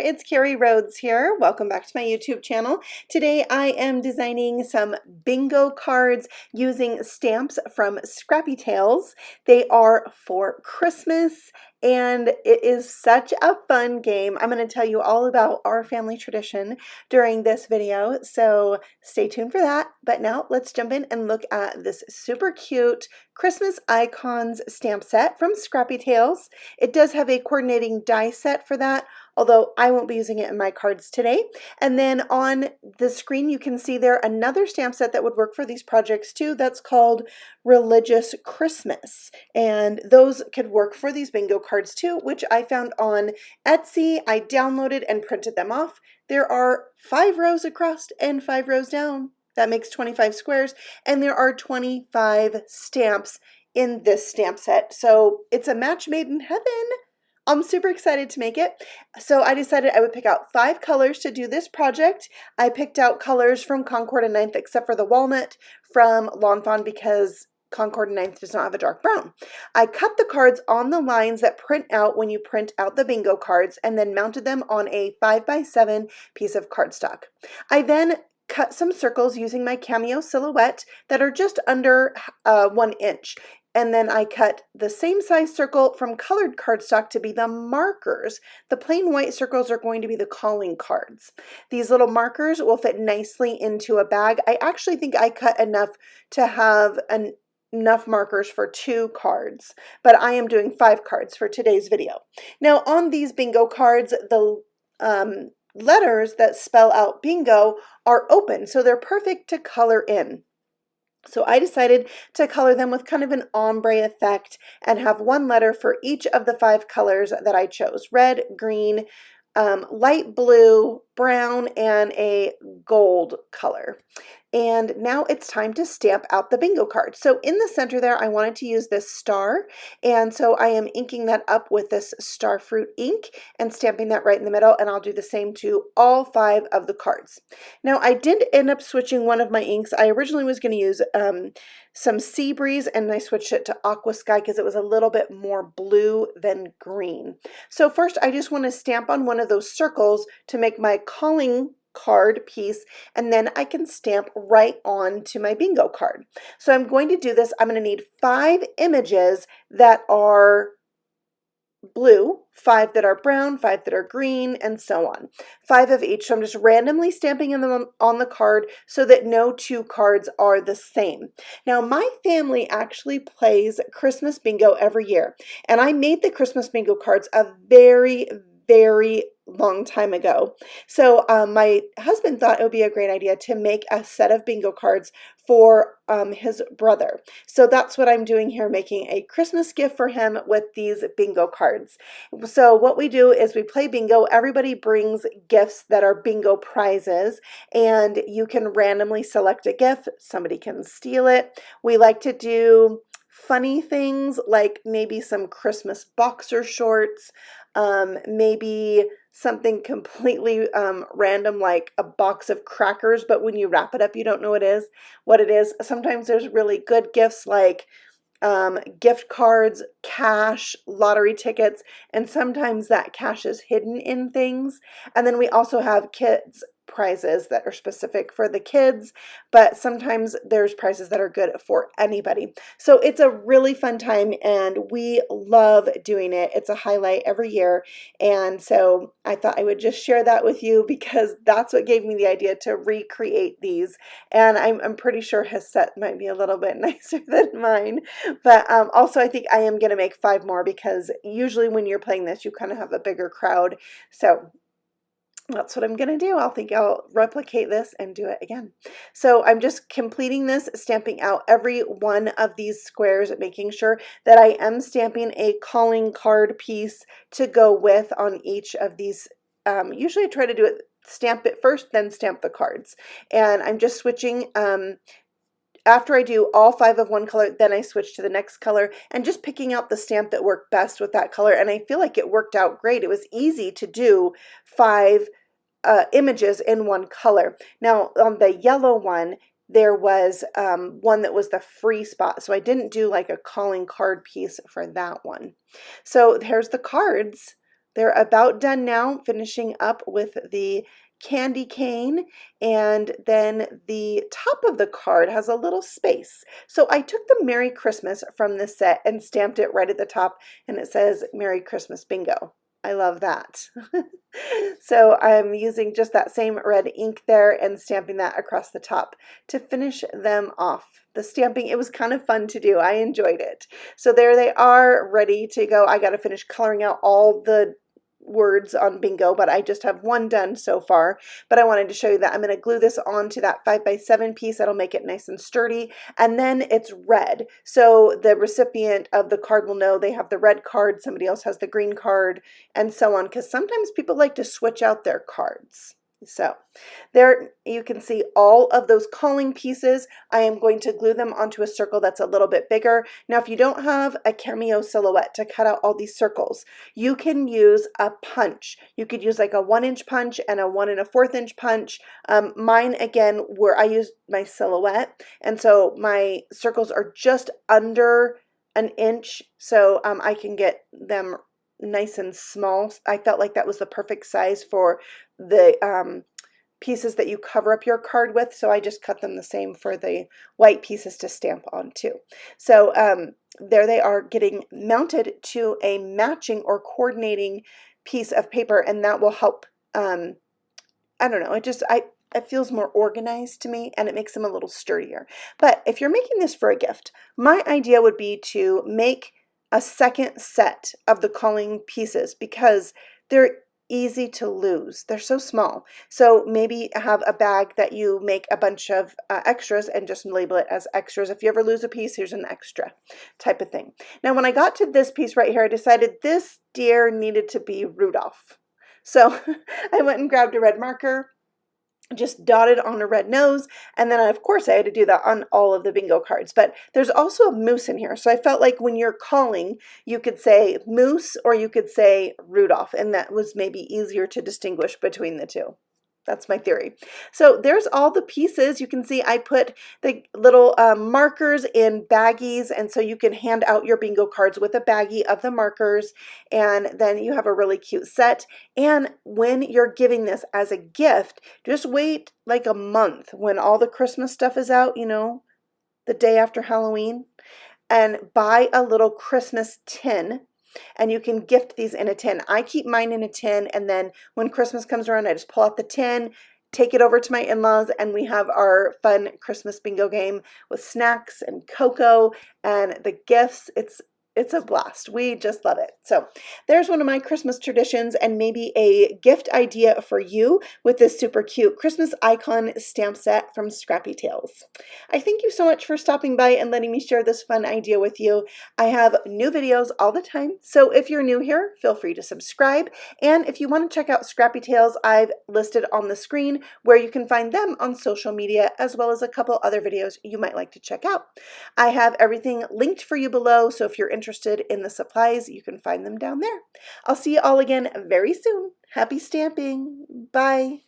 it's Carrie Rhodes here. Welcome back to my YouTube channel. Today I am designing some bingo cards using stamps from Scrappy Tails. They are for Christmas and it is such a fun game. I'm going to tell you all about our family tradition during this video, so stay tuned for that. But now let's jump in and look at this super cute Christmas icons stamp set from Scrappy Tails. It does have a coordinating die set for that, although I won't be using it in my cards today. And then on the screen you can see there another stamp set that would work for these projects too. That's called Religious Christmas, and those could work for these bingo cards too, which I found on Etsy. I downloaded and printed them off. There are 5 rows across and 5 rows down. That makes 25 squares, and there are 25 stamps in this stamp set. So it's a match made in heaven. I'm super excited to make it. So I decided I would pick out 5 colors to do this project. I picked out colors from Concord and 9th except for the walnut from Lawn Fawn because Concord and 9th does not have a dark brown. I cut the cards on the lines that print out when you print out the bingo cards and then mounted them on a 5x7 piece of cardstock. I then cut some circles using my Cameo silhouette that are just under 1 inch. And then I cut the same size circle from colored cardstock to be the markers. The plain white circles are going to be the calling cards. These little markers will fit nicely into a bag. I actually think I cut enough to have enough markers for 2 cards, but I am doing 5 cards for today's video. Now on these bingo cards, the letters that spell out bingo are open, so they're perfect to color in. So I decided to color them with kind of an ombre effect and have 1 letter for each of the 5 colors that I chose: red, green, light blue, brown, and a gold color. And now it's time to stamp out the bingo card. So in the center there, I wanted to use this star, and so I am inking that up with this Starfruit ink and stamping that right in the middle, and I'll do the same to all 5 of the cards. Now I did end up switching one of my inks. I originally was going to use some Sea Breeze, and I switched it to Aqua Sky because it was a little bit more blue than green. So first I just want to stamp on one of those circles to make my calling card piece, and then I can stamp right on to my bingo card. So I'm going to do this. I'm going to need 5 images that are blue, 5 that are brown, 5 that are green, and so on. 5 of each. So I'm just randomly stamping them on the card so that no 2 cards are the same. Now my family actually plays Christmas bingo every year, and I made the Christmas bingo cards a very long time ago. So my husband thought it would be a great idea to make a set of bingo cards for his brother. So that's what I'm doing here, making a Christmas gift for him with these bingo cards. So what we do is we play bingo. Everybody brings gifts that are bingo prizes, and you can randomly select a gift. Somebody can steal it. We like to do funny things like maybe some Christmas boxer shorts, maybe something completely random like a box of crackers, but when you wrap it up you don't know what it is. Sometimes there's really good gifts like gift cards, cash, lottery tickets, and sometimes that cash is hidden in things. And then we also have kids prizes that are specific for the kids, but sometimes there's prizes that are good for anybody. So it's a really fun time and we love doing it. It's a highlight every year, and so I thought I would just share that with you because that's what gave me the idea to recreate these. And I'm pretty sure his set might be a little bit nicer than mine, but also I think I am going to make 5 more because usually when you're playing this you kind of have a bigger crowd. So that's what I'm going to do. I'll replicate this and do it again. So I'm just completing this, stamping out every one of these squares, making sure that I am stamping a calling card piece to go with on each of these. Usually I try to do it, stamp it first, then stamp the cards. And I'm just switching. After I do all 5 of one color, then I switch to the next color and just picking out the stamp that worked best with that color. And I feel like it worked out great. It was easy to do 5 images in one color. Now on the yellow one, there was one that was the free spot. So I didn't do like a calling card piece for that one. So here's the cards. they're about done now, finishing up with the candy cane, and then the top of the card has a little space. So I took the Merry Christmas from this set and stamped it right at the top, and it says Merry Christmas Bingo. I love that. So I'm using just that same red ink there and stamping that across the top to finish them off. The stamping, it was kind of fun to do. I enjoyed it. So there they are, ready to go. I got to finish coloring out all the words on bingo, but I just have one done so far. But I wanted to show you that I'm going to glue this onto that 5x7 piece. That'll make it nice and sturdy, and then it's red, so the recipient of the card will know they have the red card, somebody else has the green card, and so on, because sometimes people like to switch out their cards. So there you can see all of those calling pieces. I am going to glue them onto a circle that's a little bit bigger. Now, if you don't have a cameo silhouette to cut out all these circles, you can use a punch. You could use like a 1-inch punch and a 1 1/4 inch punch. Mine, again, where I used my silhouette, and so my circles are just under an inch, so I can get them nice and small. I felt like that was the perfect size for the pieces that you cover up your card with, so I just cut them the same for the white pieces to stamp on too. So there they are, getting mounted to a matching or coordinating piece of paper, and that will help, I don't know, it feels more organized to me, and it makes them a little sturdier. But if you're making this for a gift, my idea would be to make a second set of the calling pieces, because they're easy to lose. They're so small. So maybe have a bag that you make a bunch of extras and just label it as extras. If you ever lose a piece, here's an extra type of thing. Now, when I got to this piece right here, I decided this deer needed to be Rudolph. So I went and grabbed a red marker, just dotted on a red nose, and then of course I had to do that on all of the bingo cards. But there's also a moose in here, so I felt like when you're calling, you could say moose or you could say Rudolph, and that was maybe easier to distinguish between the two. That's my theory. So there's all the pieces. You can see I put the little markers in baggies, and so you can hand out your bingo cards with a baggie of the markers, and then you have a really cute set. And when you're giving this as a gift, just wait like a month when all the Christmas stuff is out, you know, the day after Halloween, and buy a little Christmas tin. And you can gift these in a tin. I keep mine in a tin, and then when Christmas comes around, I just pull out the tin, take it over to my in-laws, and we have our fun Christmas bingo game with snacks and cocoa and the gifts. It's a blast. We just love it. So there's one of my Christmas traditions, and maybe a gift idea for you with this super cute Christmas icon stamp set from Scrappy Tails. I thank you so much for stopping by and letting me share this fun idea with you. I have new videos all the time, so if you're new here, feel free to subscribe. And if you want to check out Scrappy Tails, I've listed on the screen where you can find them on social media, as well as a couple other videos you might like to check out. I have everything linked for you below, so if you're interested in the supplies, you can find them down there. I'll see you all again very soon. Happy stamping. Bye.